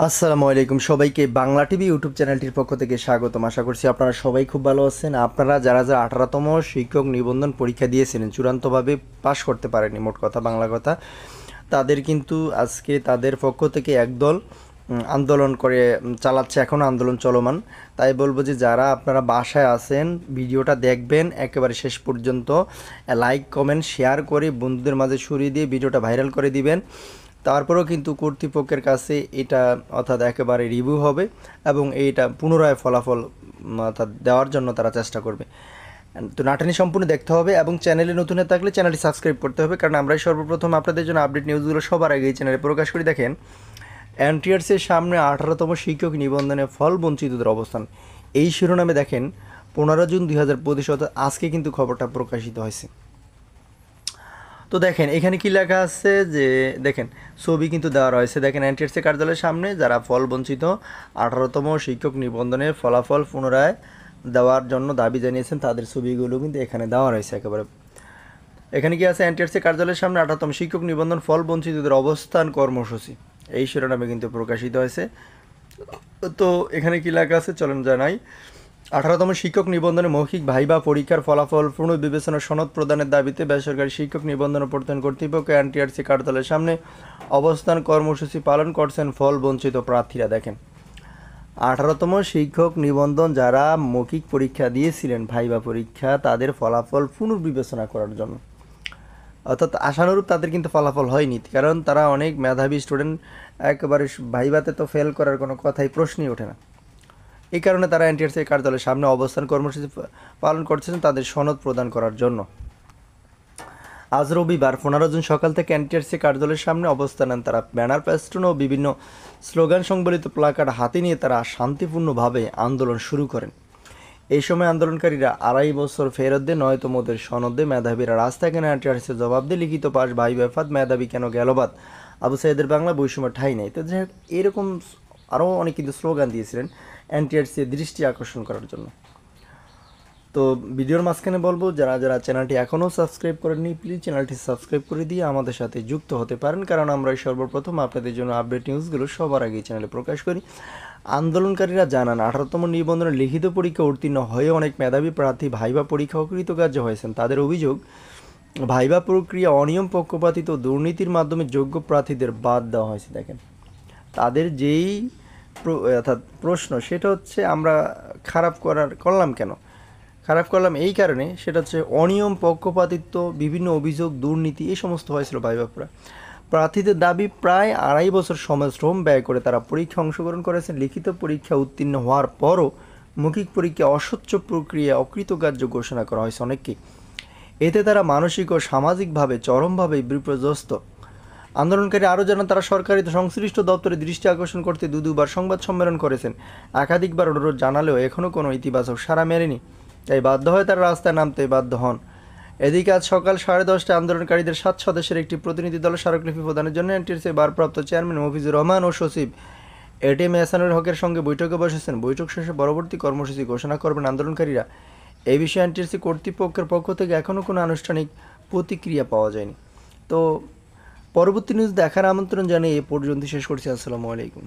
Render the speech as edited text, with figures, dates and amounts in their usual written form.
আসসালামু আলাইকুম সবাইকে বাংলা টিভি ইউটিউব চ্যানেলটির পক্ষ থেকে স্বাগতম। আশা করছি আপনারা সবাই খুব ভালো আছেন। আপনারা যারা যারা 18তম শিক্ষক নিবন্ধন পরীক্ষা দিয়েছিলেন, চূড়ান্তভাবে পাশ করতে পারেনি, মোট কথা বাংলা কথা, তাদের কিন্তু আজকে তাদের পক্ষ থেকে একদল আন্দোলন করে চালাচ্ছে, এখনও আন্দোলন চলমান। তাই বলবো যে যারা আপনারা বাসায় আছেন ভিডিওটা দেখবেন একেবারে শেষ পর্যন্ত, লাইক কমেন্ট শেয়ার করে বন্ধুদের মাঝে ছড়িয়ে দিয়ে ভিডিওটা ভাইরাল করে দিবেন। তারপরেও কিন্তু কর্তৃপক্ষের কাছে এটা অর্থাৎ একেবারে রিভিউ হবে এবং এইটা পুনরায় ফলাফল অর্থাৎ দেওয়ার জন্য তারা চেষ্টা করবে। তো নাটানি সম্পূর্ণ দেখতে হবে এবং চ্যানেলে নতুন হয়ে থাকলে চ্যানেলটি সাবস্ক্রাইব করতে হবে, কারণ আমরাই সর্বপ্রথম আপনাদের জন্য আপডেট নিউজগুলো সবার আগে এই চ্যানেলে প্রকাশ করি। দেখেন, এনটিআরসির সামনে 18তম শিক্ষক নিবন্ধনে ফল বঞ্চিতদের অবস্থান, এই শিরোনামে দেখেন 15 জুন 2025 অর্থাৎ আজকে কিন্তু খবরটা প্রকাশিত হয়েছে। তো দেখেন এখানে কি লেখা আছে, যে দেখেন ছবি কিন্তু দেওয়া রয়েছে। দেখেন এনটিআরসি কার্যালয়ের সামনে যারা ফল বঞ্চিত 18তম শিক্ষক নিবন্ধনের ফলাফল পুনরায় দেওয়ার জন্য দাবি জানিয়েছেন, তাদের ছবিগুলো কিন্তু এখানে দেওয়া রয়েছে একেবারে। এখানে কি আছে, এনটিআরসি কার্যালয়ের সামনে 18তম শিক্ষক নিবন্ধন ফল বঞ্চিতদের অবস্থান কর্মসূচি, এই শিরোনামে কিন্তু প্রকাশিত হয়েছে। তো এখানে কি লেখা আছে চলেন জানাই। 18তম শিক্ষক নিবন্ধনে মৌখিক ভাইবা পরীক্ষার ফলাফল পুনর্বিবেচনা সনদ প্রদানের দাবিতে বেসরকারি শিক্ষক নিবন্ধন প্রত্যয়ন কর্তৃপক্ষ এনটিআরসি কার্যালয়ের সামনে অবস্থান কর্মসূচি পালন করছেন ফল বঞ্চিত প্রার্থীরা। দেখেন, 18তম শিক্ষক নিবন্ধন যারা মৌখিক পরীক্ষা দিয়েছিলেন, ভাইবা পরীক্ষা, তাদের ফলাফল পুনর্বিবেচনা করার জন্য, অর্থাৎ আশানুরূপ তাদের কিন্তু ফলাফল হয়নি, কারণ তারা অনেক মেধাবী স্টুডেন্ট, একেবারে ভাইবাতে তো ফেল করার কোনো কথাই প্রশ্নই ওঠে না। এই কারণে তারা এনটিআরসি কার্যালয়ের সামনে অবস্থান কর্মসূচি পালন করছেন তাদের সনদ প্রদান করার জন্য। আজ রবিবার 15 জুন সকাল থেকে এনটিআরসি কার্যালয়ের সামনে অবস্থান নেন তারা। ব্যানার, পেস্টুন ও বিভিন্ন স্লোগান সংবলিত প্লাকার্ড হাতে নিয়ে তারা শান্তিপূর্ণভাবে আন্দোলন শুরু করেন। এই সময় আন্দোলনকারীরা 2.5 বছর ফেরত দিয়ে নয়তমদের সনদে মেধাবীরা রাস্তায় কেন এনটিআরসি জবাব দিয়ে লিখিত পাস ভাই বেফাত মেধাবী কেন গেলবাদ আবু সাইদের বাংলা বৈষম্য ঠাঁই নেই। তো যাই হোক, এরকম আরও অনেক কিন্তু স্লোগান দিয়েছিলেন এনটিআরসি দৃষ্টি আকর্ষণ করার জন্য। তো ভিডিওর মাঝখানে বলবো, যারা যারা চ্যানেলটি এখনও সাবস্ক্রাইব করেননি প্লিজ চ্যানেলটি সাবস্ক্রাইব করে দিয়ে আমাদের সাথে যুক্ত হতে পারেন, কারণ আমরা সর্বপ্রথম আপনাদের জন্য আপডেট নিউজগুলো সবার আগে চ্যানেলে প্রকাশ করি। আন্দোলনকারীরা জানান, 18তম নিবন্ধনের লিখিত পরীক্ষা উত্তীর্ণ হয়ে অনেক মেধাবী প্রার্থী ভাইবা পরীক্ষা অকৃতকার্য হয়েছেন। তাদের অভিযোগ, ভাইবা প্রক্রিয়া অনিয়ম, পক্ষপাতিত্ব ও দুর্নীতির মাধ্যমে যোগ্য প্রার্থীদের বাদ দেওয়া হয়েছে। দেখেন, তাদের যেই অর্থাৎ প্রশ্ন, সেটা হচ্ছে আমরা করলাম কেন, খারাপ করলাম এই কারণে, সেটা হচ্ছে অনিয়ম, পক্ষপাতিত্ব, বিভিন্ন অভিযোগ, দুর্নীতি, এই সমস্ত হয়েছিল ভাইবাপুরা। প্রার্থীদের দাবি, প্রায় 2.5 বছর সময় শ্রম ব্যয় করে তারা পরীক্ষা অংশগ্রহণ করেছেন। লিখিত পরীক্ষা উত্তীর্ণ হওয়ার পরও মৌখিক পরীক্ষা অস্বচ্ছ প্রক্রিয়া অকৃতকার্য ঘোষণা করা হয়েছে অনেককে। এতে তারা মানসিক ও সামাজিকভাবে চরমভাবে বিপর্যস্ত। আন্দোলনকারী আরও জানান, তারা সরকারি সংশ্লিষ্ট দপ্তরে দৃষ্টি আকর্ষণ করতে দুবার সংবাদ সম্মেলন করেছেন, একাধিকবার অনুরোধ জানালেও এখনও কোনো ইতিবাচক সাড়া মেলেনি, তাই বাধ্য হয়ে তারা রাস্তায় নামতে বাধ্য হন। এদিকে আজ সকাল 10:30টায় আন্দোলনকারীদের 7 সদস্যের একটি প্রতিনিধি দল স্মারকলিপি প্রদানের জন্য এনটিআরসি ভারপ্রাপ্ত চেয়ারম্যান মফিজুর রহমান ও সচিব এটিএম এহসানুল হকের সঙ্গে বৈঠকে বসেছেন। বৈঠক শেষে পরবর্তী কর্মসূচি ঘোষণা করবেন আন্দোলনকারীরা। এই বিষয়ে এনটিআরসি কর্তৃপক্ষের পক্ষ থেকে এখনও কোনো আনুষ্ঠানিক প্রতিক্রিয়া পাওয়া যায়নি। তো পরবর্তী নিউজ দেখার আমন্ত্রণ জানিয়ে এ পর্যন্ত শেষ করছি। আসসালামু আলাইকুম।